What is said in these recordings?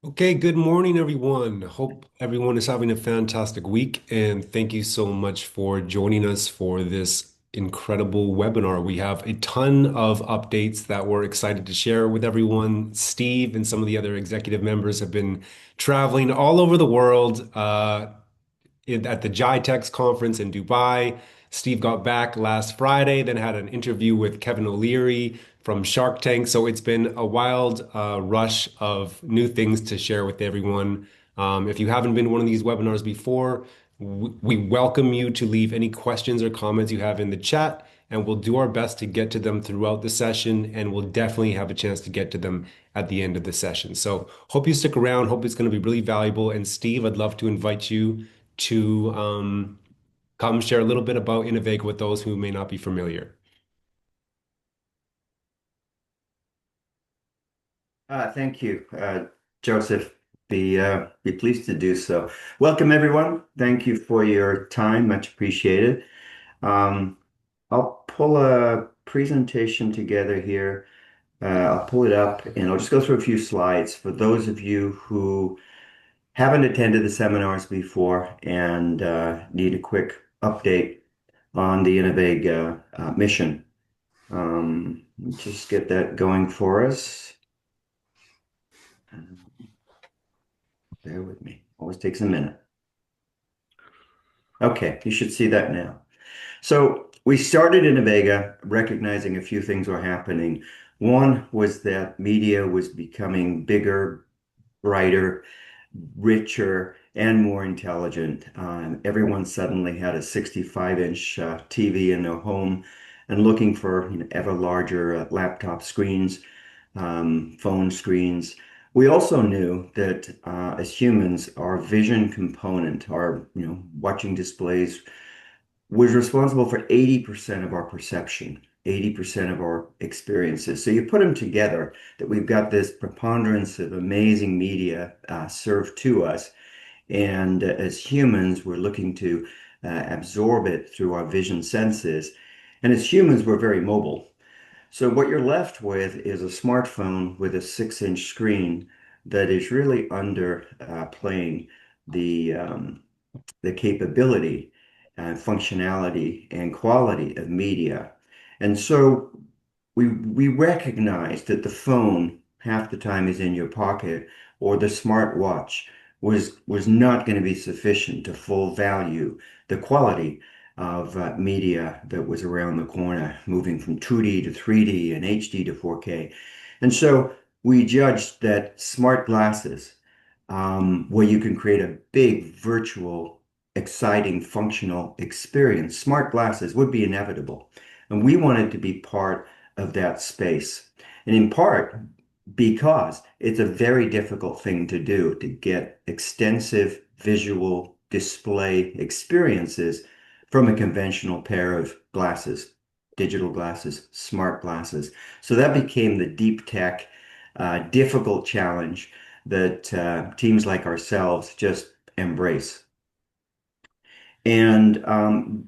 Okay, good morning, everyone. Hope everyone is having a fantastic week, and thank you so much for joining us for this incredible webinar. We have a ton of updates that we're excited to share with everyone. Steve and some of the other executive members have been traveling all over the world. At the GITEX conference in Dubai. Steve got back last Friday, then had an interview with Kevin O'Leary from Shark Tank. So it's been a wild rush of new things to share with everyone. If you haven't been to one of these webinars before, we welcome you to leave any questions or comments you have in the chat, and we'll do our best to get to them throughout the session, and we'll definitely have a chance to get to them at the end of the session. So hope you stick around. Hope it's going to be really valuable. And Steve, I'd love to invite you to come share a little bit about Innovega with those who may not be familiar. Thank you, Joseph. Be pleased to do so. Welcome, everyone. Thank you for your time. Much appreciated. Um, I'll pull a presentation together here. I'll pull it up and I'll just go through a few slides for those of you who haven't attended the seminars before and need a quick update on the Innovega mission. Just get that going for us. Bear with me. Always takes a minute. Okay, you should see that now. So we started in Innovega recognizing a few things were happening. One was that media was becoming bigger, brighter, richer, and more intelligent. Everyone suddenly had a 65-inch TV in their home and looking for ever larger laptop screens, phone screens. We also knew that as humans, our vision component, our watching displays, was responsible for 80% of our perception, 80% of our experiences. So you put them together, that we've got this preponderance of amazing media served to us. And as humans, we're looking to absorb it through our vision senses. And as humans, we're very mobile. So what you're left with is a smartphone with a 6-inch screen that is really under playing the capability and functionality and quality of media. And so we recognize that the phone half the time is in your pocket or the smartwatch was not going to be sufficient to full value the quality of media that was around the corner, moving from 2D to 3D and HD to 4K. And so we judged that smart glasses, where you can create a big virtual, exciting, functional experience, smart glasses would be inevitable. And we wanted to be part of that space. And in part because it's a very difficult thing to do to get extensive visual display experiences from a conventional pair of glasses, digital glasses, smart glasses. So that became the deep tech, difficult challenge that teams like ourselves just embrace. And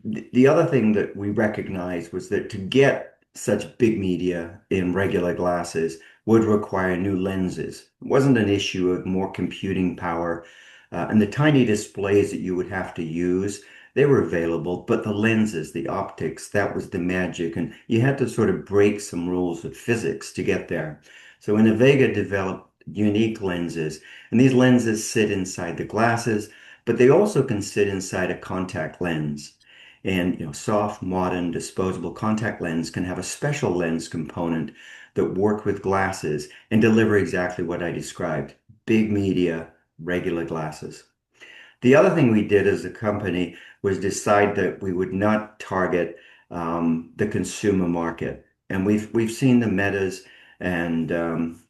the other thing that we recognized was that to get such big media in regular glasses would require new lenses. It wasn't an issue of more computing power, and the tiny displays that you would have to use, they were available, but the lenses, the optics, that was the magic, and you had to sort of break some rules of physics to get there. So Innovega developed unique lenses, and these lenses sit inside the glasses, but they also can sit inside a contact lens. And soft, modern, disposable contact lens can have a special lens component that work with glasses and deliver exactly what I described. Big media, regular glasses. The other thing we did as a company was decide that we would not target the consumer market. And we've seen the Metas and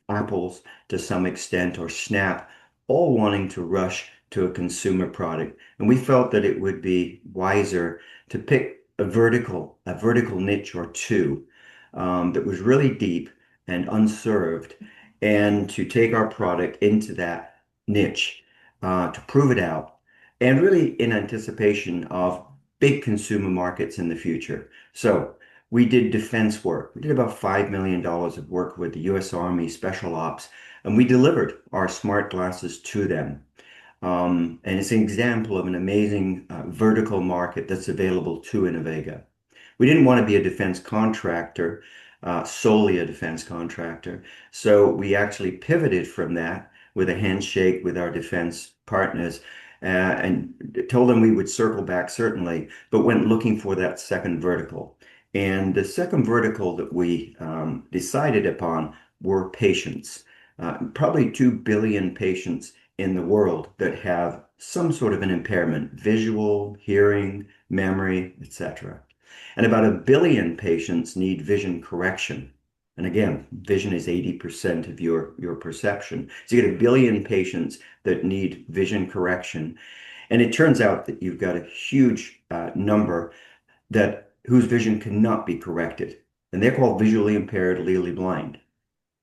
Apples to some extent, or Snap, all wanting to rush to a consumer product. And we felt that it would be wiser to pick a vertical niche or two that was really deep and unserved, and to take our product into that niche to prove it out and really in anticipation of big consumer markets in the future. So we did defense work. We did about $5 million of work with the US Army Special Ops, and we delivered our smart glasses to them. And it's an example of an amazing vertical market that's available to Innovega. We didn't want to be a defense contractor, solely a defense contractor. So we actually pivoted from that with a handshake with our defense partners and told them we would circle back certainly, but went looking for that second vertical. And the second vertical that we decided upon were patients. Probably 2 billion patients in the world that have some sort of an impairment, visual, hearing, memory, etc. And about 1 billion patients need vision correction. And again, vision is 80% of your perception. So you get 1 billion patients that need vision correction. And it turns out that you've got a huge number that whose vision cannot be corrected. And they're called visually impaired, legally blind.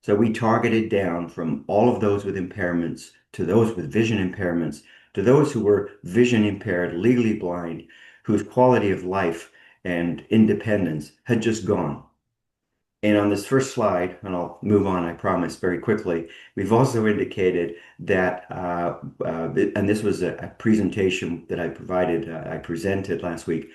So we targeted down from all of those with impairments to those with vision impairments to those who were vision impaired, legally blind, whose quality of life and independence had just gone. And on this first slide, and I'll move on, I promise, very quickly, we've also indicated that, and this was a presentation that I provided, I presented last week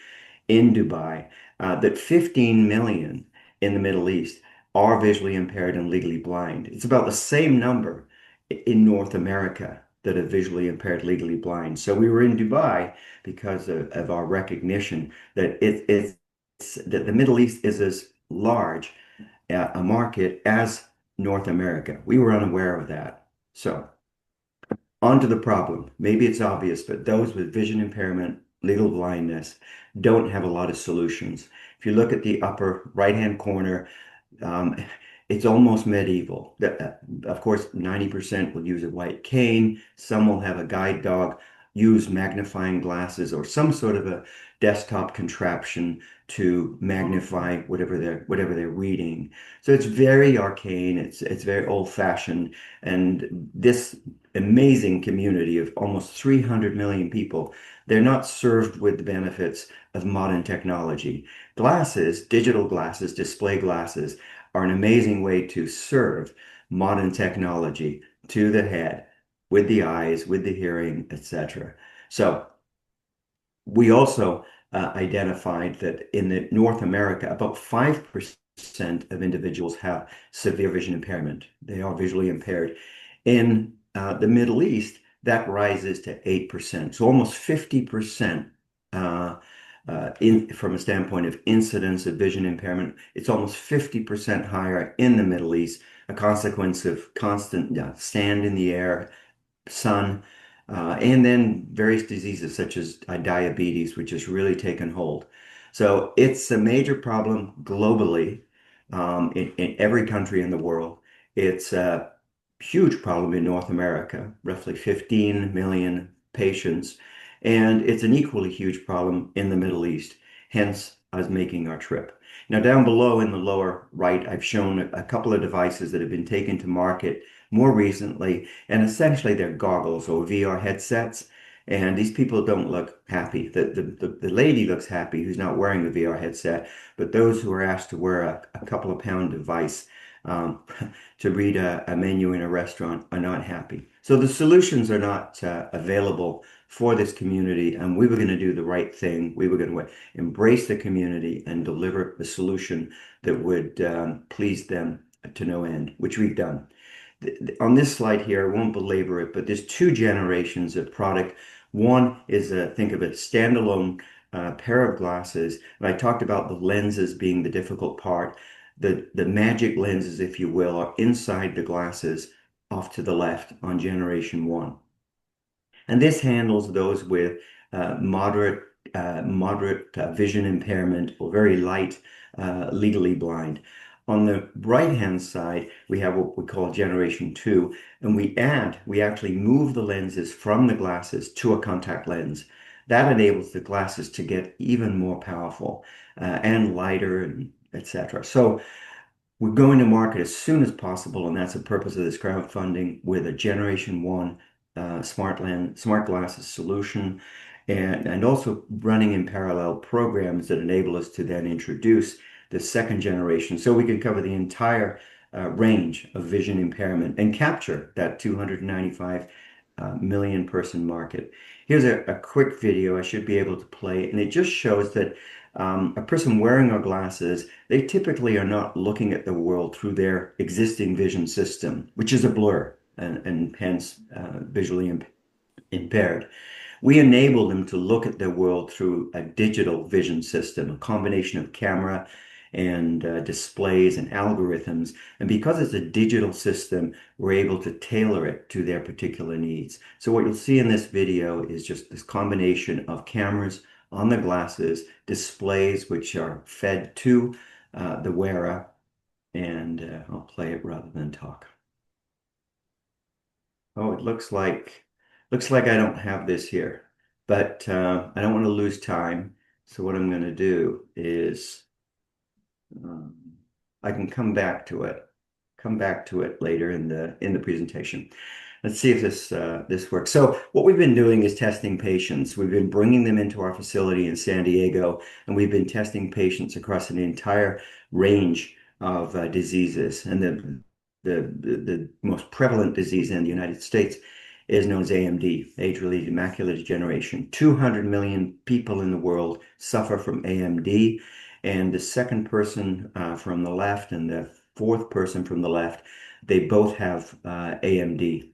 in Dubai, that 15 million in the Middle East are visually impaired and legally blind. It's about the same number in North America that are visually impaired, legally blind. So we were in Dubai because of our recognition that it's that the Middle East is as large a market as North America. We were unaware of that. So on to the problem. Maybe it's obvious, but those with vision impairment, legal blindness, don't have a lot of solutions. If you look at the upper right-hand corner, um, it's almost medieval. Of course, 90% will use a white cane. Some will have a guide dog, use magnifying glasses or some sort of a desktop contraption to magnify whatever they're reading. So it's very arcane. It's very old-fashioned, and this amazing community of almost 300 million people, they're not served with the benefits of modern technology. Glasses, digital glasses, display glasses are an amazing way to serve modern technology to the head, with the eyes, with the hearing, etc. So we also identified that in North America, about 5% of individuals have severe vision impairment. They are visually impaired. In the Middle East, that rises to 8%. So almost 50% from a standpoint of incidence of vision impairment, it's almost 50% higher in the Middle East, a consequence of constant sand in the air, sun, and then various diseases such as diabetes, which has really taken hold. So it's a major problem globally, in every country in the world. It's a huge problem in North America, roughly 15 million patients, and it's an equally huge problem in the Middle East, hence us making our trip. Now, down below in the lower right, I've shown a couple of devices that have been taken to market more recently, and essentially they're goggles or VR headsets. And these people don't look happy. The lady looks happy who's not wearing the VR headset, but those who are asked to wear a couple of pound device um, to read a menu in a restaurant are not happy. So the solutions are not available for this community, and we were going to do the right thing. We were going to embrace the community and deliver a solution that would please them to no end, which we've done. On this slide here, I won't belabor it, but there's two generations of product. One is think of a standalone pair of glasses, and I talked about the lenses being the difficult part. The magic lenses, if you will, are inside the glasses off to the left on generation one. And this handles those with moderate vision impairment or very light legally blind. On the right-hand side, we have what we call generation two, and we actually move the lenses from the glasses to a contact lens. That enables the glasses to get even more powerful and lighter, and etc. So we're going to market as soon as possible, and that's the purpose of this crowdfunding with a Generation 1 smart glasses solution, and also running in parallel programs that enable us to then introduce the second generation, so we can cover the entire range of vision impairment and capture that 295 million person market. Here's a quick video I should be able to play, and it just shows that a person wearing our glasses, they typically are not looking at the world through their existing vision system, which is a blur and hence visually impaired. We enable them to look at their world through a digital vision system, a combination of camera and displays and algorithms. And because it's a digital system, we're able to tailor it to their particular needs. So what you'll see in this video is just this combination of cameras on the glasses, displays which are fed to the wearer, and I'll play it rather than talk. Oh, it looks like I don't have this here, but I don't want to lose time. So what I'm going to do is um, I can come back to it later in the presentation. Let's see if this works. So what we've been doing is testing patients. We've been bringing them into our facility in San Diego, and we've been testing patients across an entire range of diseases. And the most prevalent disease in the United States is known as AMD, age-related macular degeneration. 200 million people in the world suffer from AMD, and the second person from the left and the fourth person from the left, they both have AMD.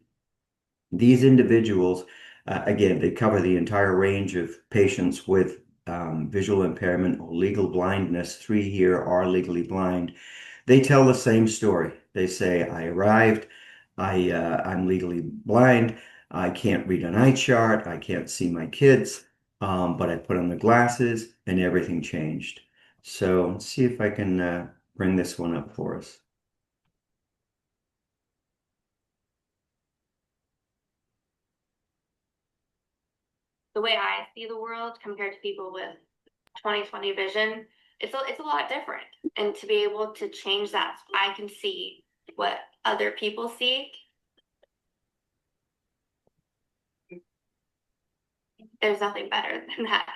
These individuals, again, they cover the entire range of patients with visual impairment or legal blindness. 3 here are legally blind. They tell the same story. They say, I arrived, I'm legally blind, I can't read an eye chart, I can't see my kids, but I put on the glasses and everything changed. So let's see if I can bring this one up for us. The way I see the world compared to people with 20/20 vision, it's a lot different. And to be able to change that, so I can see what other people see. There's nothing better than that.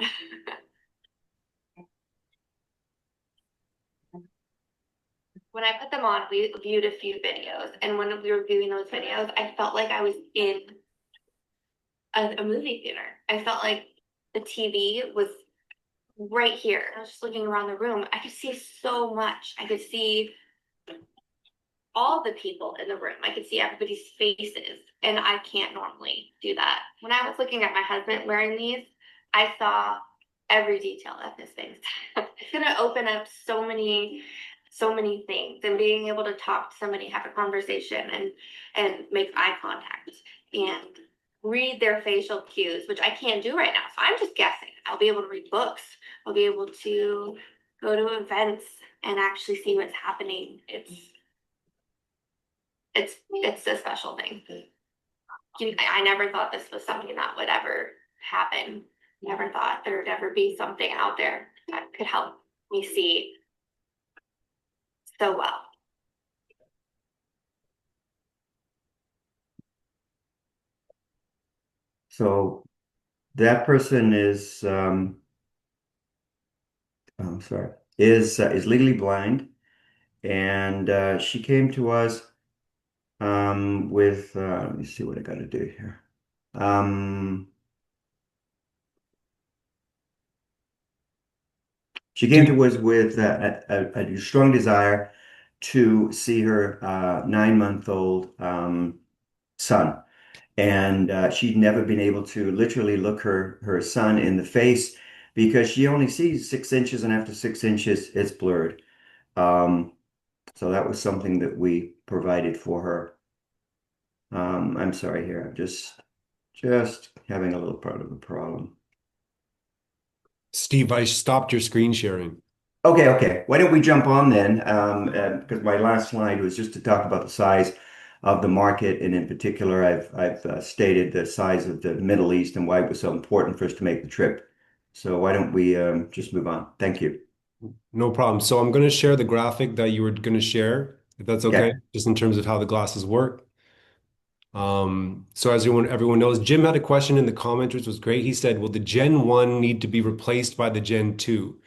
When I put them on, we viewed a few videos, and when we were viewing those videos, I felt like I was in a movie theater. I felt like the TV was right here. I was just looking around the room. I could see so much. I could see all the people in the room. I could see everybody's faces, and I can't normally do that. When I was looking at my husband wearing these, I saw every detail of his face. It's going to open up so many things, and being able to talk to somebody, have a conversation, and make eye contact and read their facial cues, which I can't do right now. So I'm just guessing. I'll be able to read books. I'll be able to go to events and actually see what's happening. It's a special thing. I never thought this was something that would ever happen. Never thought there would ever be something out there that could help me see so well. So that person is, I'm sorry, is legally blind, and she came to us with, let me see what I got to do here. She came to us with a strong desire to see her 9-month-old son. And she'd never been able to literally look her son in the face because she only sees 6 inches, and after 6 inches, it's blurred. Um, so that was something that we provided for her. I'm sorry here, I'm just having a little part of a problem. Steve, I stopped your screen sharing. Okay, okay. Why don't we jump on then? Because my last slide was just to talk about the size of the market, and in particular, I've stated the size of the Middle East and why it was so important for us to make the trip. So why don't we just move on? Thank you. No problem. So I'm going to share the graphic that you were going to share, if that's okay, Okay. just in terms of how the glasses work. So as everyone knows, Jim had a question in the comments, which was great. He said, will the Gen 1 need to be replaced by the Gen 2?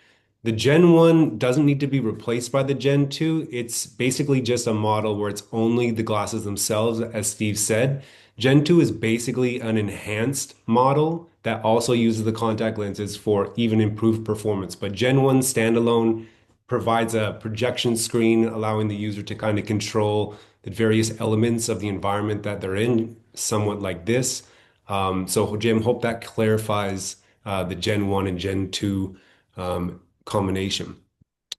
The Gen 1 doesn't need to be replaced by the Gen 2. It's basically just a model where it's only the glasses themselves, as Steve said. Gen 2 is basically an enhanced model that also uses the contact lenses for even improved performance. But Gen 1 standalone provides a projection screen, allowing the user to kind of control the various elements of the environment that they're in, somewhat like this. So, Jim, hope that clarifies the Gen 1 and Gen 2 combination.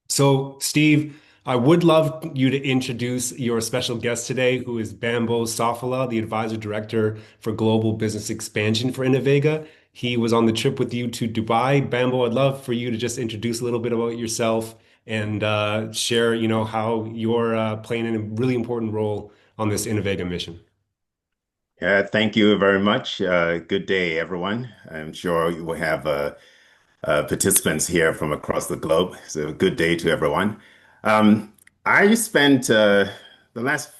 So, Steve, I would love you to introduce your special guest today, who is Bambo Sofola, the Advisor Director for Global Business Expansion for Innovega. He was on the trip with you to Dubai. Bambo, I'd love for you to just introduce a little bit about yourself and share, how you're playing a really important role on this Innovega mission. Thank you very much. Good day, everyone. I'm sure you will have participants here from across the globe. So, good day to everyone. I spent the last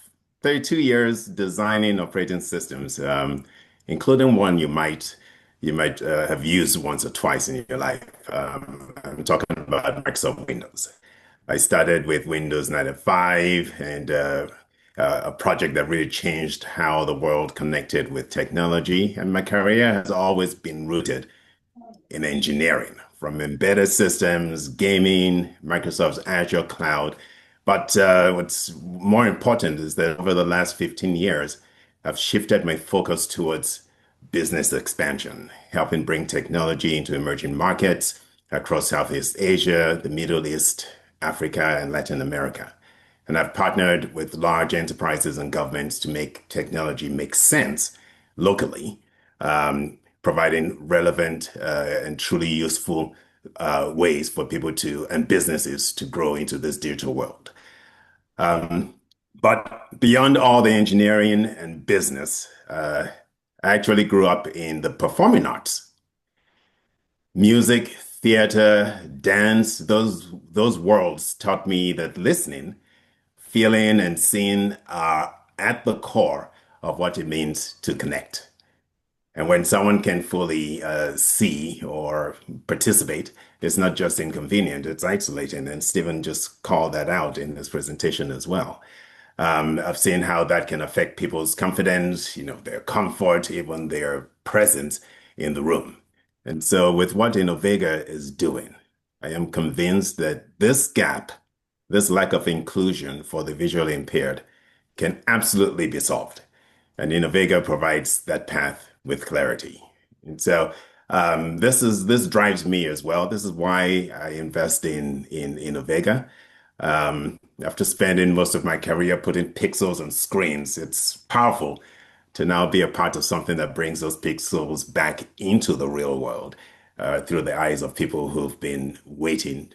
32 years designing operating systems, including one you might have used once or twice in your life. I'm talking about Microsoft Windows. I started with Windows 95 and a project that really changed how the world connected with technology. And my career has always been rooted in engineering, from embedded systems, gaming, Microsoft's Azure cloud. But what's more important is that over the last 15 years, I've shifted my focus towards business expansion, helping bring technology into emerging markets across Southeast Asia, the Middle East, Africa, and Latin America. And I've partnered with large enterprises and governments to make technology make sense locally, providing relevant and truly useful ways for people to and businesses to grow into this digital world. Um, but beyond all the engineering and business, I actually grew up in the performing arts, music, theater, dance. Those worlds taught me that listening, feeling, and seeing are at the core of what it means to connect. And when someone can fully see or participate, it's not just inconvenient, it's isolating. And Stephen just called that out in his presentation as well. I've seen how that can affect people's confidence, their comfort, even their presence in the room. And so, with what Innovega is doing, I am convinced that this gap, this lack of inclusion for the visually impaired, can absolutely be solved. And Innovega provides that path with clarity. And so, this drives me as well. This is why I invest in Innovega. After spending most of my career putting pixels on screens, it's powerful to now be a part of something that brings those pixels back into the real world through the eyes of people who've been waiting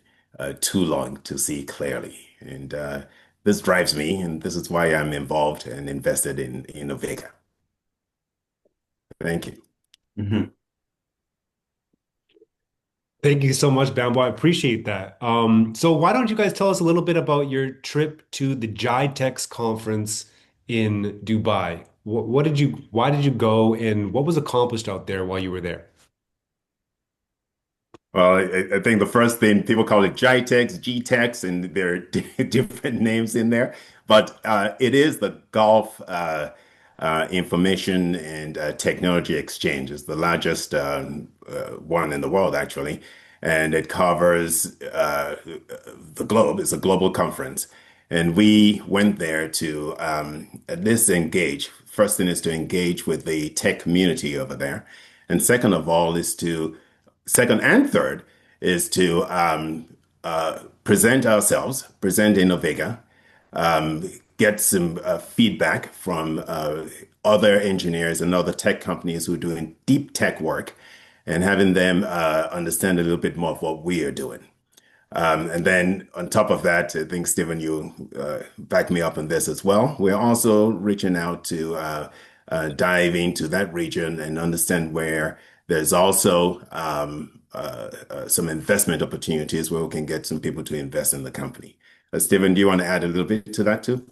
too long to see clearly. And this drives me, and this is why I'm involved and invested in Innovega. Thank you. Mhm. Thank you so much, Bambo. I appreciate that. So why don't you guys tell us a little bit about your trip to the GITEX conference in Dubai? Why did you go, and what was accomplished out there while you were there? Well, I think the first thing people call it GITEX, GTEX, and there are different names in there, but it is the Gulf Information and Technology Exchange. It's the largest one in the world, actually, and it covers the globe. It's a global conference, and we went there to at least engage. First thing is to engage with the tech community over there, and second and third is to present ourselves, present Innovega, get some feedback from other engineers and other tech companies who are doing deep tech work and having them understand a little bit more of what we are doing. And then on top of that, I think, Stephen, you back me up on this as well. We're also reaching out to dive into that region and understand where there's also some investment opportunities where we can get some people to invest in the company. Stephen, do you want to add a little bit to that too?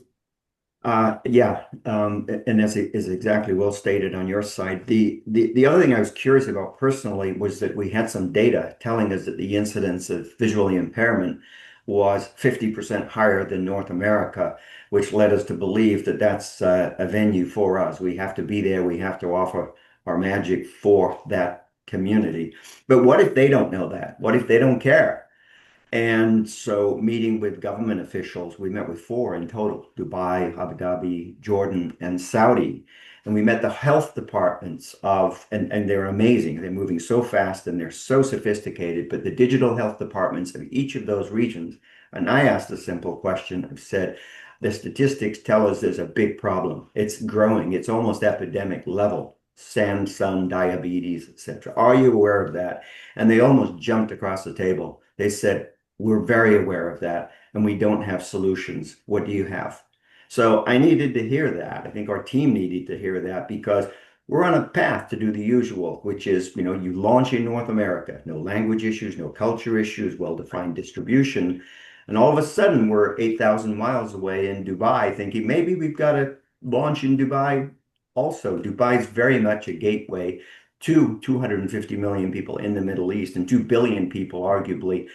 Yeah, and is exactly well stated on your side. The other thing I was curious about personally was that we had some data telling us that the incidence of visual impairment was 50% higher than North America, which led us to believe that that's a venue for us. We have to be there. We have to offer our magic for that community. But what if they don't know that? What if they don't care? And so, meeting with government officials, we met with four in total: Dubai, Abu Dhabi, Jordan, and Saudi. And we met the health departments and they're amazing. They're moving so fast and they're so sophisticated. But the digital health departments of each of those regions, and I asked a simple question. I've said, the statistics tell us there's a big problem. It's growing, it's almost epidemic level. Sand, sun, diabetes, etc. Are you aware of that? And they almost jumped across the table. They said, we're very aware of that, and we don't have solutions. What do you have? So I needed to hear that. I think our team needed to hear that because we're on a path to do the usual, which is, you launch in North America, no language issues, no culture issues, well-defined distribution. And all of a sudden, we're 8,000 miles away in Dubai, thinking maybe we've got to launch in Dubai also. Dubai is very much a gateway to 250 million people in the Middle East and 2 billion people, arguably,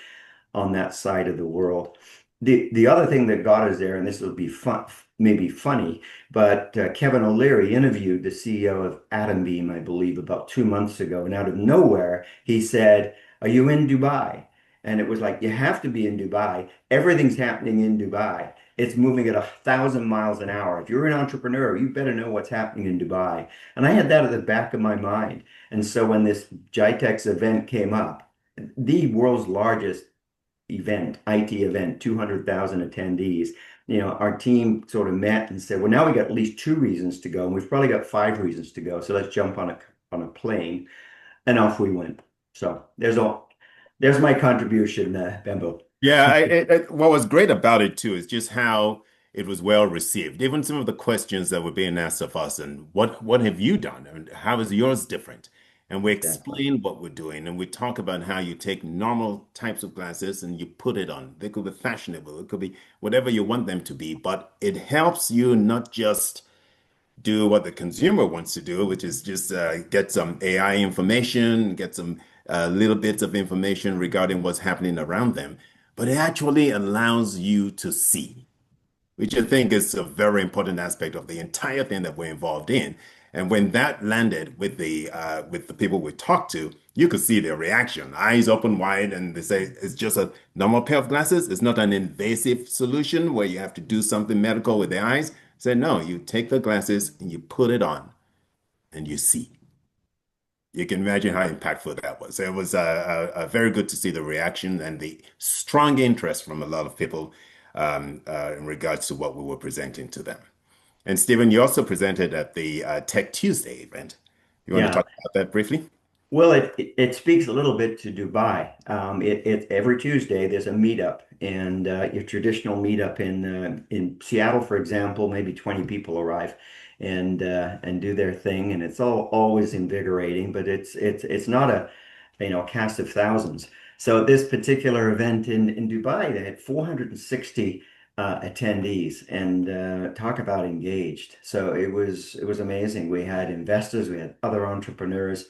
on that side of the world. The other thing that got us there, and this will be fun, maybe funny, but Kevin O'Leary interviewed the CEO of Atom Beam, I believe, about 2 months ago, and out of nowhere he said, "Are you in Dubai?" And it was like, you have to be in Dubai. Everything's happening in Dubai. It's moving at 1,000 miles an hour. If you're an entrepreneur, you better know what's happening in Dubai. And I had that at the back of my mind. And so when this GITEX event came up, the world's largest event, IT event, 200,000 attendees. Our team sort of met and said, well, now we got at least two reasons to go, and we've probably got five reasons to go. So let's jump on a plane, and off we went. So there's my contribution, Bembo. Yeah, what was great about it too is just how it was well received. Even some of the questions that were being asked of us, and what have you done, and how is yours different? And we Exactly. explain what we're doing, and we talk about how you take normal types of glasses and you put it on. They could be fashionable, it could be whatever you want them to be, but it helps you not just do what the consumer wants to do, which is just get some AI information, get some little bits of information regarding what's happening around them, but it actually allows you to see, which I think is a very important aspect of the entire thing that we're involved in. And when that landed with the people we talked to, you could see their reaction, eyes open wide, and they say it's just a normal pair of glasses. It's not an invasive solution where you have to do something medical with the eyes. Say no, you take the glasses and you put it on, and you see. You can imagine how impactful that was. It was very good to see the reaction and the strong interest from a lot of people in regards to what we were presenting to them. And Stephen, you also presented at the Tech Tuesday event. You want to Yeah. talk about that briefly? Well, it speaks a little bit to Dubai. Every Tuesday there's a meetup, and your traditional meetup in Seattle, for example, maybe 20 people arrive and do their thing, and it's always invigorating. But it's not a cast of thousands. So this particular event in Dubai, they had 460 attendees, and talk about engaged. So it was amazing. We had investors, we had other entrepreneurs,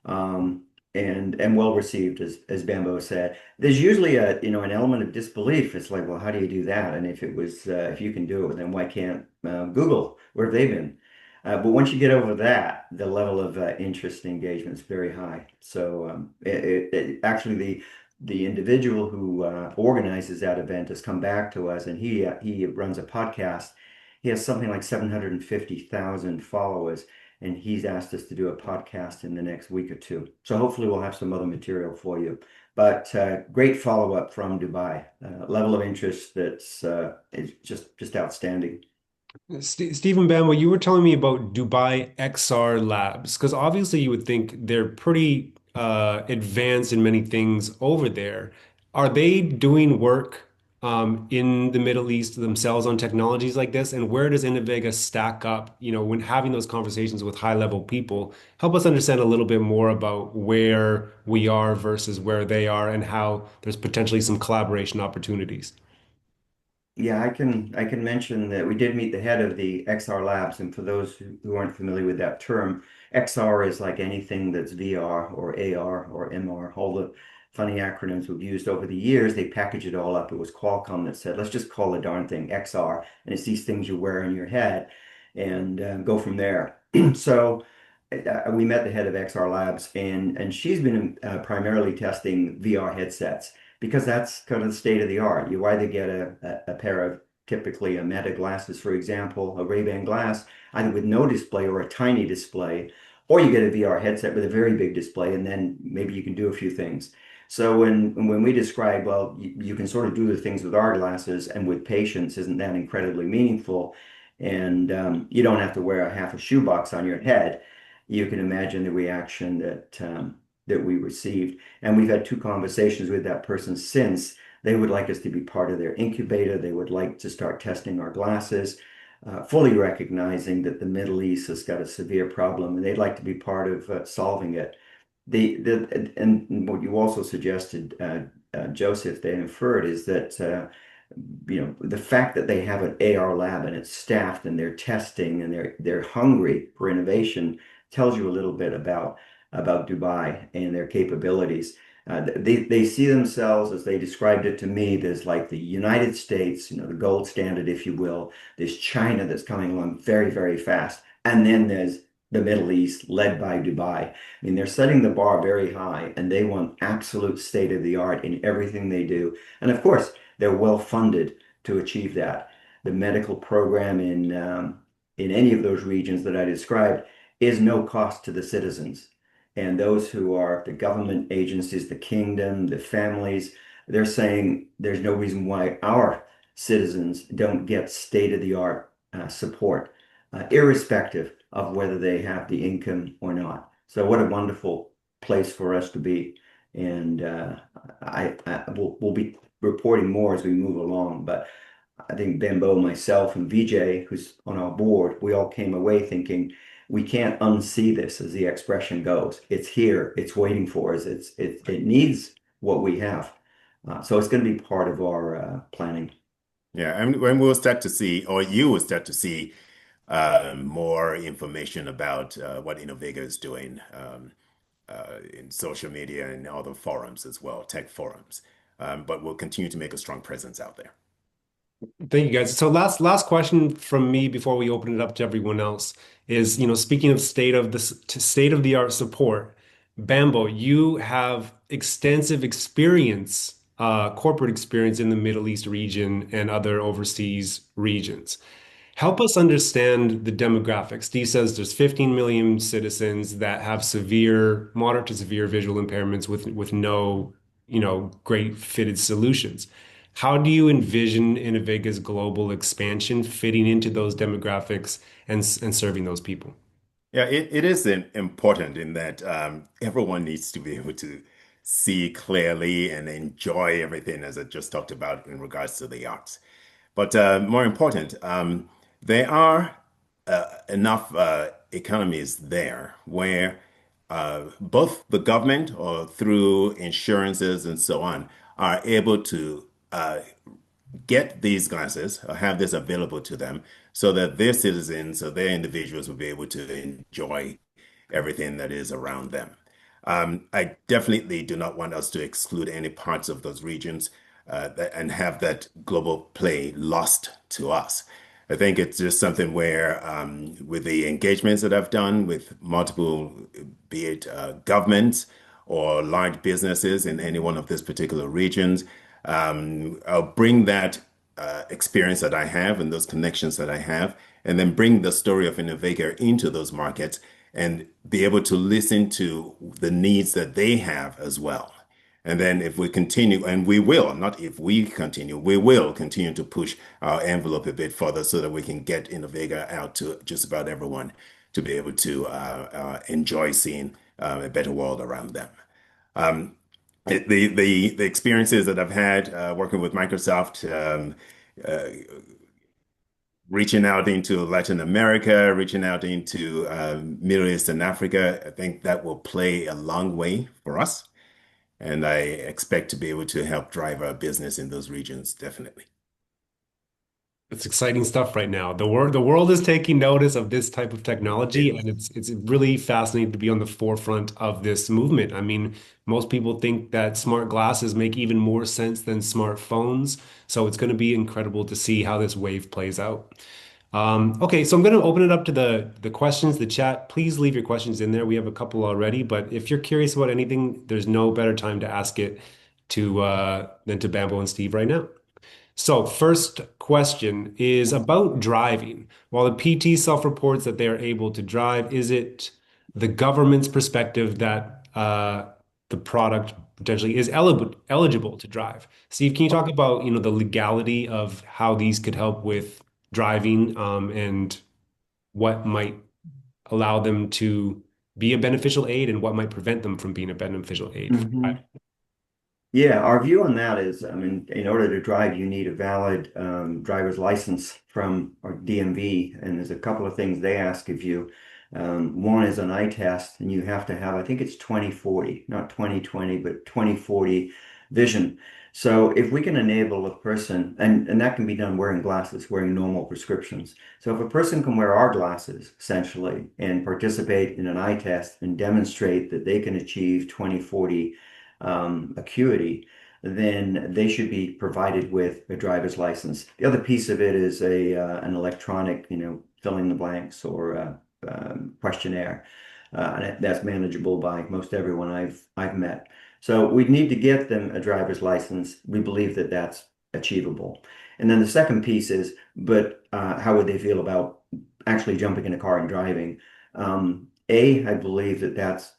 and well received, as Bambo said. There's usually an element of disbelief. It's like, well, how do you do that? And if you can do it, then why can't Google? Where have they been? But once you get over that, the level of interest and engagement is very high. So actually the individual who organizes that event has come back to us, and he runs a podcast. He has something like 750,000 followers, and he's asked us to do a podcast in the next week or two. So hopefully we'll have some other material for you. But great follow-up from Dubai. Level of interest that's is just outstanding. Stephen Bambo, you were telling me about Dubai XR Labs, because obviously you would think they're pretty advanced in many things over there. Are they doing work in the Middle East themselves on technologies like this? And where does Innovega stack up, when having those conversations with high-level people? Help us understand a little bit more about where we are versus where they are and how there's potentially some collaboration opportunities. Yeah, I can mention that we did meet the head of the XR Labs, and for those who aren't familiar with that term, XR is like anything that's VR or AR or MR, all the funny acronyms we've used over the years. They package it all up. It was Qualcomm that said, let's just call the darn thing XR, and it's these things you wear in your head, and go from there. So we met the head of XR Labs, and she's been primarily testing VR headsets because that's kind of the state of the art. You either get a pair of typically a Meta glasses, for example, a Ray-Ban glass, either with no display or a tiny display, or you get a VR headset with a very big display, and then maybe you can do a few things. So when we describe, well, you can sort of do the things with our glasses and with patients, isn't that incredibly meaningful? And you don't have to wear a half a shoebox on your head. You can imagine the reaction that we received. And we've had two conversations with that person since. They would like us to be part of their incubator. They would like to start testing our glasses, fully recognizing that the Middle East has got a severe problem, and they'd like to be part of solving it. And what you also suggested, Joseph, they inferred is that the fact that they have an AR lab and it's staffed and they're testing and they're hungry for innovation tells you a little bit about Dubai and their capabilities. They see themselves, as they described it to me, there's like the United States, the gold standard, if you will. There's China that's coming along very, very fast. And then there's the Middle East, led by Dubai. I mean, they're setting the bar very high, and they want absolute state of the art in everything they do. And of course, they're well funded to achieve that. The medical program in any of those regions that I described is no cost to the citizens. And those who are the government agencies, the kingdom, the families, they're saying there's no reason why our citizens don't get state-of-the-art support, irrespective of whether they have the income or not. So what a wonderful place for us to be. And we'll be reporting more as we move along. But I think Bambo, myself, and VJ, who's on our board, we all came away thinking we can't unsee this, as the expression goes. It's here. It's waiting for us. It needs what we have. So it's going to be part of our planning. Yeah, and when we'll start to see, or you will start to see more information about what Innovega is doing in social media and other forums as well, tech forums. But we'll continue to make a strong presence out there. Thank you guys. So last question from me before we open it up to everyone else is, speaking of state of the art support, Bambo, you have extensive experience, corporate experience in the Middle East region and other overseas regions. Help us understand the demographics. Steve says there's 15 million citizens that have moderate to severe visual impairments with no, great fitted solutions. How do you envision Innovega's global expansion fitting into those demographics and serving those people? Yeah, it is important in that everyone needs to be able to see clearly and enjoy everything, as I just talked about in regards to the arts. But more important, there are enough economies there where both the government or through insurances and so on are able to get these glasses or have this available to them so that their citizens or their individuals will be able to enjoy everything that is around them. I definitely do not want us to exclude any parts of those regions and have that global play lost to us. I think it's just something where, with the engagements that I've done with multiple, be it governments or large businesses in any one of these particular regions, I'll bring that experience that I have and those connections that I have, and then bring the story of Innovega into those markets and be able to listen to the needs that they have as well. And then if we continue, and we will, not if we continue, we will continue to push our envelope a bit further so that we can get Innovega out to just about everyone to be able to enjoy seeing a better world around them. Um, the experiences that I've had working with Microsoft, uh, reaching out into Latin America, reaching out into Middle East and Africa, I think that will play a long way for us. And I expect to be able to help drive our business in those regions, definitely. It's exciting stuff right now. The world is taking notice of this type of technology, and it's really fascinating to be on the forefront of this movement. I mean, most people think that smart glasses make even more sense than smartphones, so it's going to be incredible to see how this wave plays out. Okay, so I'm going to open it up to the questions, the chat. Please leave your questions in there. We have a couple already, but if you're curious about anything, there's no better time to ask it to than to Bambo and Steve right now. So, first question is about driving. While the PT self-reports that they are able to drive, is it the government's perspective that the product potentially is eligible to drive? Steve, can you talk about, the legality of how these could help with driving, and what might allow them to be a beneficial aid and what might prevent them from being a beneficial aid for driving? Hmm. Yeah, our view on that is, I mean, in order to drive, you need a valid driver's license from our DMV, and there's a couple of things they ask of you. One is an eye test, and you have to have, I think it's 20/40, not 20/20, but 20/40 vision. So if we can enable a person, and that can be done wearing glasses, wearing normal prescriptions. So if a person can wear our glasses, essentially, and participate in an eye test and demonstrate that they can achieve 20/40 acuity, then they should be provided with a driver's license. The other piece of it is a an electronic, fill in the blanks or questionnaire, and that's manageable by most everyone I've met. So we need to get them a driver's license. We believe that that's achievable. And then the second piece is, but how would they feel about actually jumping in a car and driving? I believe that that's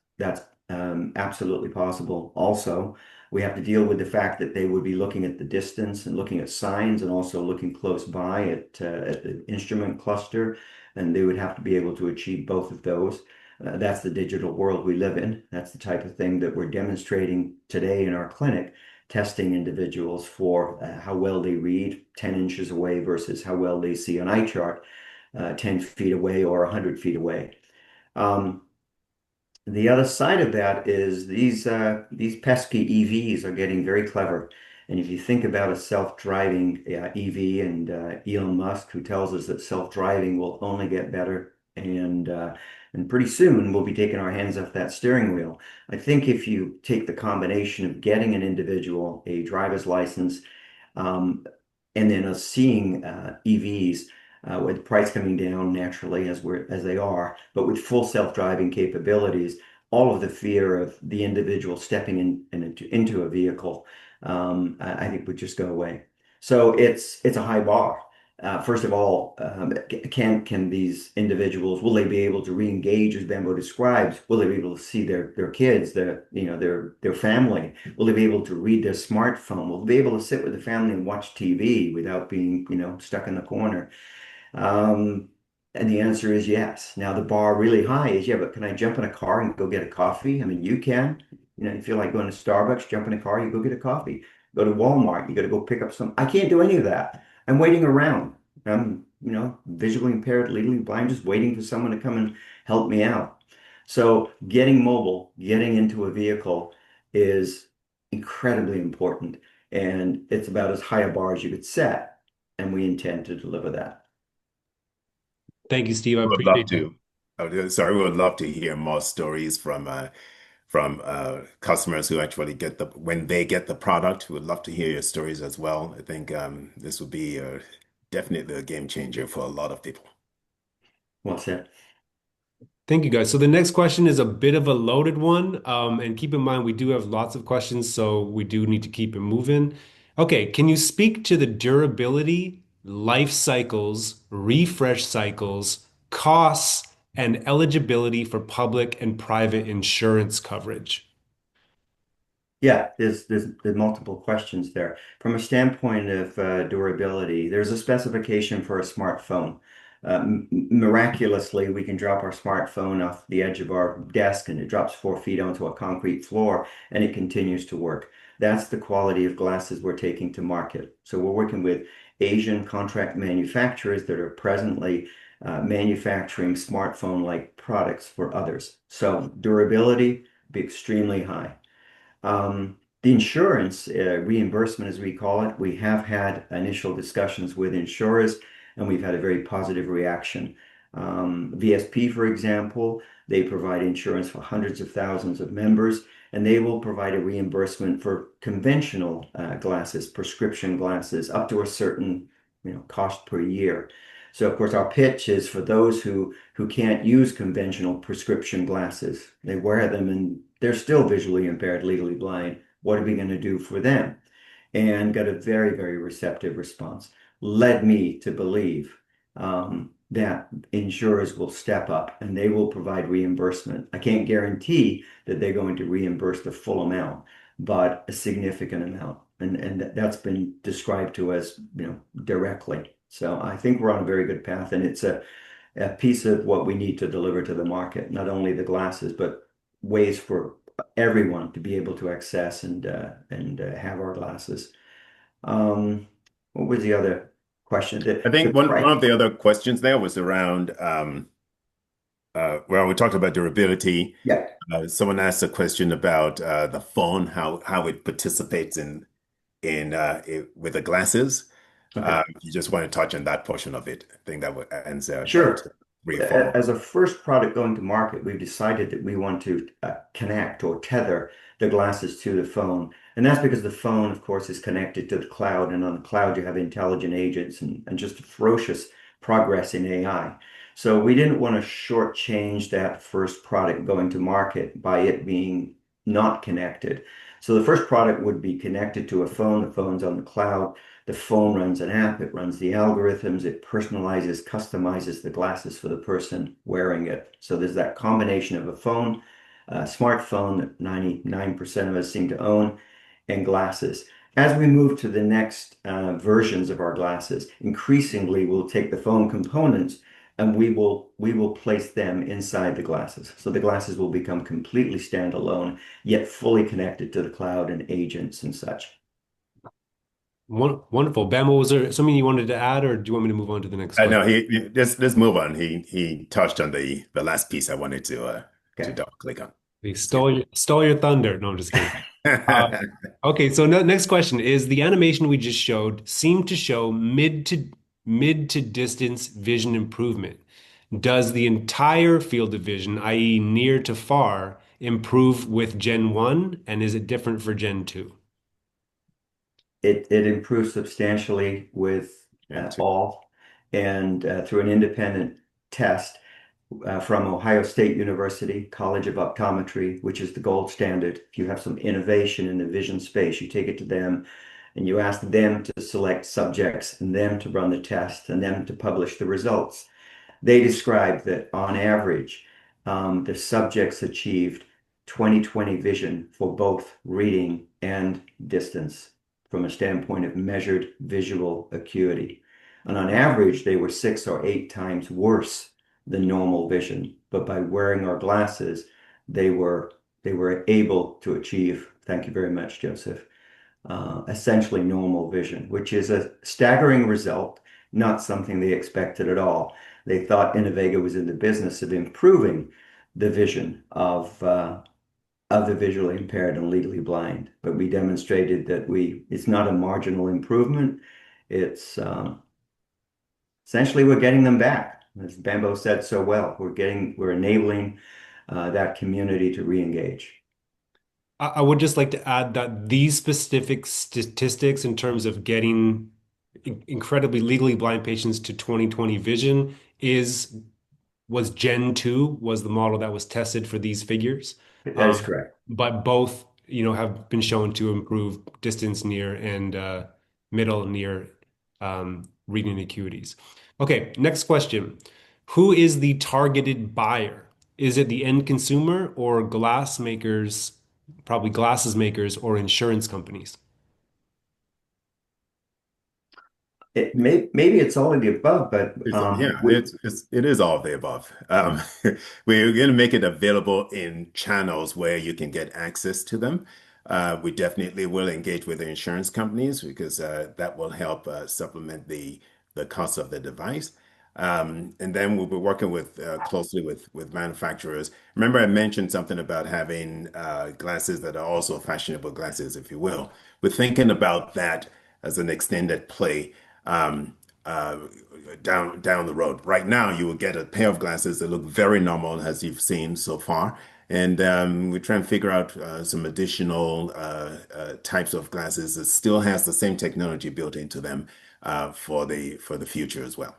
absolutely possible. Also, we have to deal with the fact that they would be looking at the distance and looking at signs and also looking close by at the instrument cluster, and they would have to be able to achieve both of those. That's the digital world we live in. That's the type of thing that we're demonstrating today in our clinic, testing individuals for how well they read 10 inches away versus how well they see an eye chart 10 feet away or 100 feet away. Um, the other side of that is these pesky EVs are getting very clever. And if you think about a self-driving EV and Elon Musk, who tells us that self-driving will only get better, and pretty soon we'll be taking our hands off that steering wheel. I think if you take the combination of getting an individual a driver's license, um, and then us seeing EVs with the price coming down naturally as they are, but with full self-driving capabilities, all of the fear of the individual stepping into a vehicle, I think would just go away. So it's a high bar. First of all, can these individuals, will they be able to re-engage as Bembo describes? Will they be able to see their kids, their family? Will they be able to read their smartphone? Will they be able to sit with the family and watch TV without being, stuck in the corner? Um, and the answer is yes. Now the bar really high is, yeah, but can I jump in a car and go get a coffee? I mean, you can. You feel like going to Starbucks, jump in a car, you go get a coffee. Go to Walmart, you got to go pick up some. I can't do any of that. I'm waiting around. I'm, visually impaired, legally blind, just waiting for someone to come and help me out. So getting mobile, getting into a vehicle is incredibly important. And it's about as high a bar as you could set. And we intend to deliver that. Thank you, Steve. I Would love appreciate that. to. Sorry, we would love to hear more stories from customers who actually get when they get the product. We would love to hear your stories as well. I think this would be definitely a game changer for a lot of people. Well said. Thank you, guys. So the next question is a bit of a loaded one. And keep in mind, we do have lots of questions, so we do need to keep it moving. Okay, can you speak to the durability, life cycles, refresh cycles, costs, and eligibility for public and private insurance coverage? Yeah, there's multiple questions there. From a standpoint of durability, there's a specification for a smartphone. Miraculously, we can drop our smartphone off the edge of our desk and it drops 4 feet onto a concrete floor and it continues to work. That's the quality of glasses we're taking to market. So we're working with Asian contract manufacturers that are presently manufacturing smartphone-like products for others. So durability be extremely high. The insurance reimbursement, as we call it, we have had initial discussions with insurers, and we've had a very positive reaction. VSP, for example, they provide insurance for hundreds of thousands of members, and they will provide a reimbursement for conventional glasses, prescription glasses, up to a certain, cost per year. So, of course, our pitch is for those who can't use conventional prescription glasses. They wear them and they're still visually impaired, legally blind. What are we going to do for them? And got a very, very receptive response. Led me to believe that insurers will step up and they will provide reimbursement. I can't guarantee that they're going to reimburse the full amount, but a significant amount. And that's been described to us, directly. So I think we're on a very good path, and it's a piece of what we need to deliver to the market, not only the glasses, but ways for everyone to be able to access and have our glasses. What was the other question? I The think one price. of the other questions there was around, well, we talked about durability. Yeah. Someone asked a question about the phone, how it participates with the glasses. Okay. If you just want to touch on that portion of it, I think that would answer about Sure. 3 or 4. As a first product going to market, we've decided that we want to connect or tether the glasses to the phone. And that's because the phone, of course, is connected to the cloud. And on the cloud, you have intelligent agents and just ferocious progress in AI. So we didn't want to shortchange that first product going to market by it being not connected. So the first product would be connected to a phone. The phone's on the cloud. The phone runs an app, it runs the algorithms, it personalizes, customizes the glasses for the person wearing it. So there's that combination of a phone, a smartphone that 99% of us seem to own, and glasses. As we move to the next versions of our glasses, increasingly we'll take the phone components and we will place them inside the glasses. So the glasses will become completely standalone, yet fully connected to the cloud and agents and such. Wonderful. Bambo, was there something you wanted to add, or do you want me to move on to the next I question? know let's move on. He touched on the last piece I wanted to Okay. double click on. They Yeah. stole your thunder. No, I'm just kidding. Uh, okay, so next question is the animation we just showed seemed to show mid to distance vision improvement. Does the entire field of vision, i.e., near to far, improve with Gen 1, and is it different for Gen 2? It improves substantially with And two. all, and through an independent test from Ohio State University College of Optometry, which is the gold standard. If you have some innovation in the vision space, you take it to them and you ask them to select subjects and them to run the test and them to publish the results. They described that on average, the subjects achieved 20/20 vision for both reading and distance from a standpoint of measured visual acuity. And on average, they were 6 or 8 times worse than normal vision. But by wearing our glasses, they were they were able to achieve, thank you very much, Joseph, essentially normal vision, which is a staggering result, not something they expected at all. They thought Innovega was in the business of improving the vision of the visually impaired and legally blind, but we demonstrated that it's not a marginal improvement. It's essentially we're getting them back, as Bambo said so well. We're enabling that community to re-engage. I would just like to add that these specific statistics in terms of getting incredibly legally blind patients to 20/20 vision was Gen 2 was the model that was tested for these figures. That is Um, correct. but both, have been shown to improve distance near and middle near reading acuities. Okay, next question. Who is the targeted buyer? Is it the end consumer or glass makers, probably glasses makers or insurance companies? Maybe it's all of the above, but Yeah, it is all of the above. We're going to make it available in channels where you can get access to them. We definitely will engage with the insurance companies because that will help supplement the cost of the device. And then we'll be working with closely with manufacturers. Remember, I mentioned something about having glasses that are also fashionable glasses, if you will. We're thinking about that as an extended play um, uh, down the road. Right now, you will get a pair of glasses that look very normal, as you've seen so far. And we're trying to figure out some additional types of glasses that still has the same technology built into them for the future as well.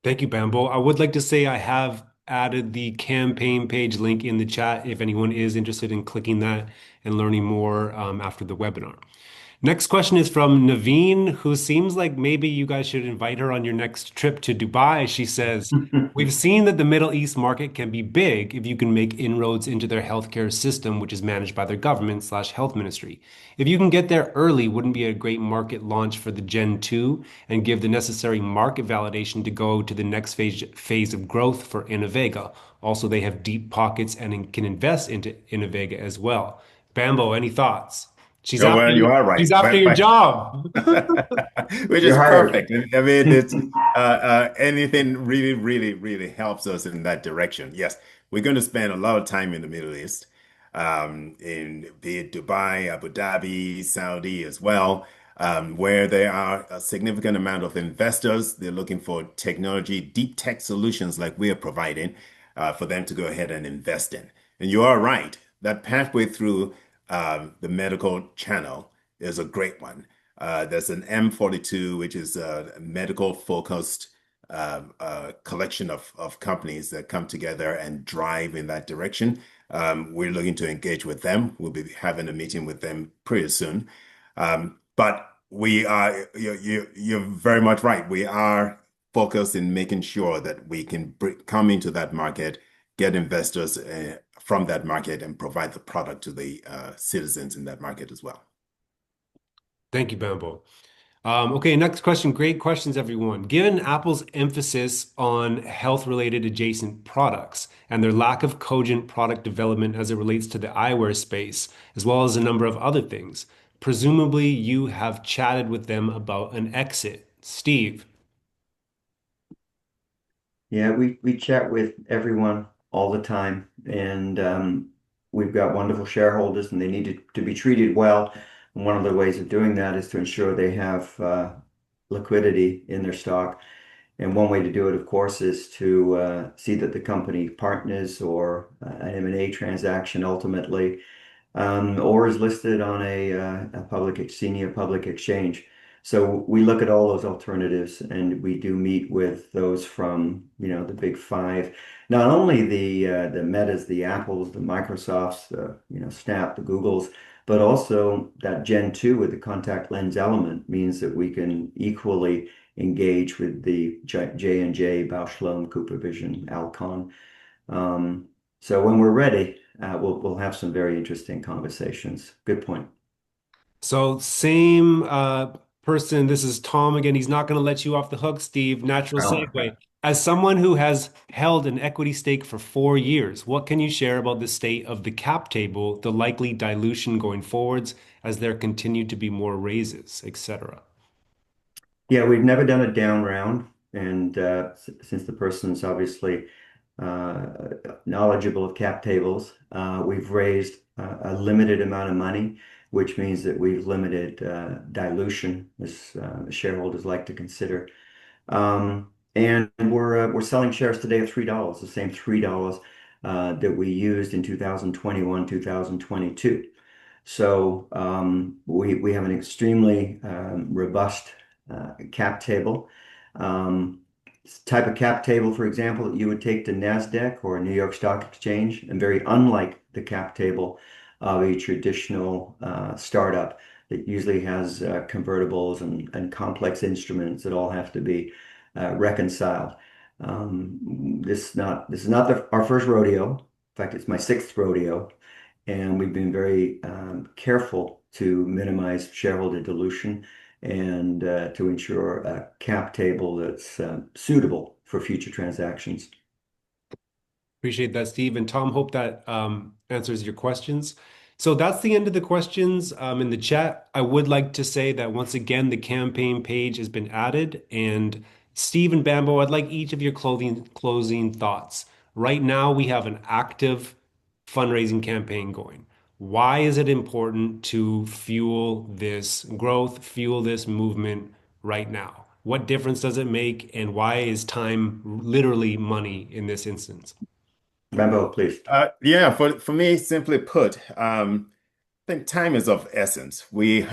Thank you, Bambo. I would like to say I have added the campaign page link in the chat if anyone is interested in clicking that and learning more after the webinar. Next question is from Naveen, who seems like maybe you guys should invite her on your next trip to Dubai. She says, we've seen that the Middle East market can be big if you can make inroads into their healthcare system, which is managed by their government slash health ministry. If you can get there early, wouldn't be a great market launch for the Gen 2 and give the necessary market validation to go to the next phase of growth for Innovega. Also, they have deep pockets and can invest into Innovega as well. Bambo, any thoughts? She's Oh, after well, you you. are right, She's after your job. which You're is hired. perfect. I mean, it's anything really, really, really helps us in that direction. Yes, we're going to spend a lot of time in the Middle East, in be it Dubai, Abu Dhabi, Saudi as well, where there are a significant amount of investors. They're looking for technology, deep tech solutions like we are providing, for them to go ahead and invest in. And you are right. That pathway through the medical channel is a great one. There's an M42, which is a medical focused collection of companies that come together and drive in that direction. We're looking to engage with them. We'll be having a meeting with them pretty soon. But we are, you're very much right. We are focused in making sure that we can come into that market, get investors from that market, and provide the product to the citizens in that market as well. Thank you, Bambo. Okay, next question. Great questions, everyone. Given Apple's emphasis on health-related adjacent products and their lack of cogent product development as it relates to the eyewear space, as well as a number of other things, presumably you have chatted with them about an exit. Steve. Yeah, we chat with everyone all the time, and we've got wonderful shareholders, and they need to be treated well. And one of the ways of doing that is to ensure they have liquidity in their stock. And one way to do it, of course, is to see that the company partners or an M&A transaction ultimately, or is listed on a public senior public exchange. So we look at all those alternatives, and we do meet with those from, the big five, not only the Metas, the Apples, the Microsofts, the Snap, the Googles, but also that Gen 2 with the contact lens element means that we can equally engage with the J&J, Bausch Lomb, Cooper Vision, Alcon. So when we're ready, we'll have some very interesting conversations. Good point. So same person. This is Tom again. He's not going to let you off the hook, Steve. Natural Oh, segue. As someone who has held an equity stake for 4 years, what can you share about the state of the cap table, the likely dilution going forwards as there continue to be more raises, etc.? yeah, we've never done a down round, and since the person's obviously uh, knowledgeable of cap tables, we've raised a limited amount of money, which means that we've limited dilution, as shareholders like to consider. And we're selling shares today at $3, the same $3 that we used in 2021, 2022. So we have an extremely robust cap table. Type of cap table, for example, that you would take to NASDAQ or New York Stock Exchange, and very unlike the cap table of a traditional startup that usually has convertibles and complex instruments that all have to be reconciled. This is not our first rodeo. In fact, it's my sixth rodeo, and we've been very careful to minimize shareholder dilution and to ensure a cap table that's suitable for future transactions. Appreciate that, Steve. And Tom, hope that answers your questions. So that's the end of the questions in the chat. I would like to say that once again, the campaign page has been added and Steve and Bambo, I'd like each of your closing thoughts. Right now, we have an active fundraising campaign going. Why is it important to fuel this growth, fuel this movement right now? What difference does it make, and why is time literally money in this instance? Bambo, please. Yeah, for me, simply put, I think time is of essence. We've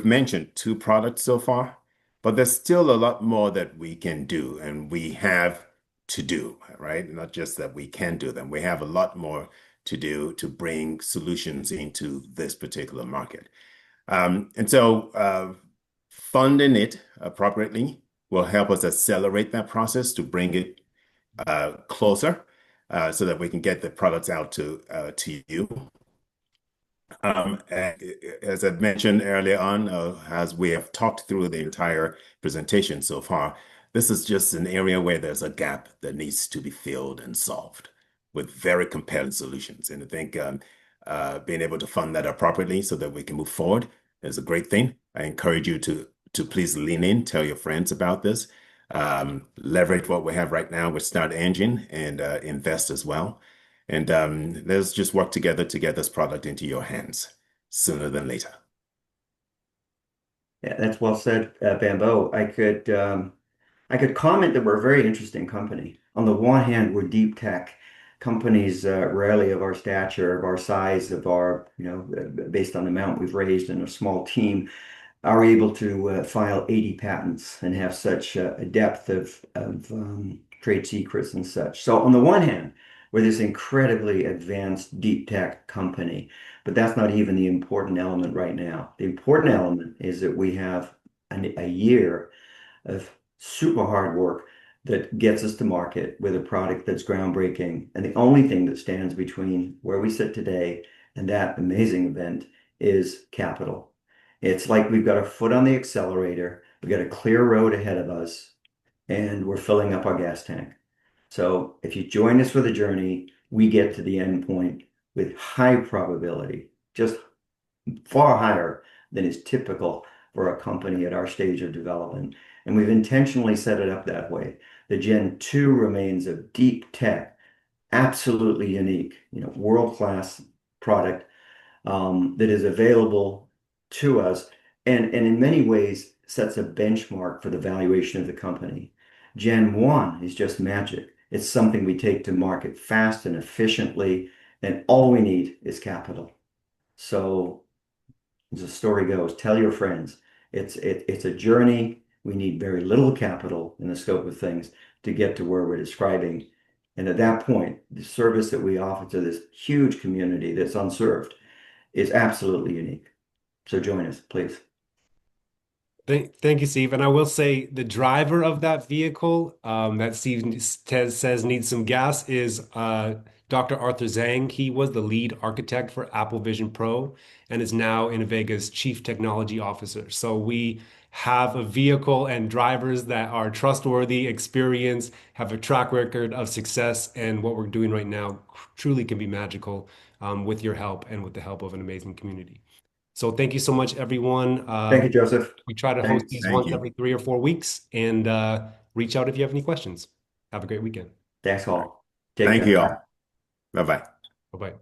mentioned two products so far, but there's still a lot more that we can do and we have to do, right? Not just that we can do them. We have a lot more to do to bring solutions into this particular market. And so funding it appropriately will help us accelerate that process to bring it closer so that we can get the products out to you. And as I mentioned earlier on, as we have talked through the entire presentation so far, this is just an area where there's a gap that needs to be filled and solved with very compelling solutions. And I think being able to fund that appropriately so that we can move forward is a great thing. I encourage you to please lean in, tell your friends about this, leverage what we have right now with Start Engine and invest as well. And let's just work together to get this product into your hands sooner than later. Yeah, that's well said, Bambo. I could comment that we're a very interesting company. On the one hand, we're deep tech. Companies rarely of our stature, of our size, of our, based on the amount we've raised and a small team, are able to file 80 patents and have such a depth of trade secrets and such. So on the one hand, we're this incredibly advanced deep tech company, but that's not even the important element right now. The important element is that we have a year of super hard work that gets us to market with a product that's groundbreaking. And the only thing that stands between where we sit today and that amazing event is capital. It's like we've got a foot on the accelerator, we've got a clear road ahead of us, and we're filling up our gas tank. So if you join us for the journey, we get to the end point with high probability, just far higher than is typical for a company at our stage of development. And we've intentionally set it up that way. The Gen 2 remains a deep tech, absolutely unique, world-class product that is available to us and in many ways sets a benchmark for the valuation of the company. Gen 1 is just magic. It's something we take to market fast and efficiently, and all we need is capital. So as the story goes, tell your friends. It's a journey. We need very little capital in the scope of things to get to where we're describing. And at that point, the service that we offer to this huge community that's unserved is absolutely unique. So join us, please. Thank you, Steve. And I will say the driver of that vehicle that Steve says needs some gas is Dr. Arthur Zhang. He was the lead architect for Apple Vision Pro and is now Innovega's Chief Technology Officer. So we have a vehicle and drivers that are trustworthy, experienced, have a track record of success, and what we're doing right now truly can be magical with your help and with the help of an amazing community. So thank you so much, everyone. Thank you, Joseph. We try to host Thanks. these Thank once you. every 3 or 4 weeks and reach out if you have any questions. Have a great weekend. Thanks All right. all. Take Thank care. you Bye. all. Bye-bye. Bye bye.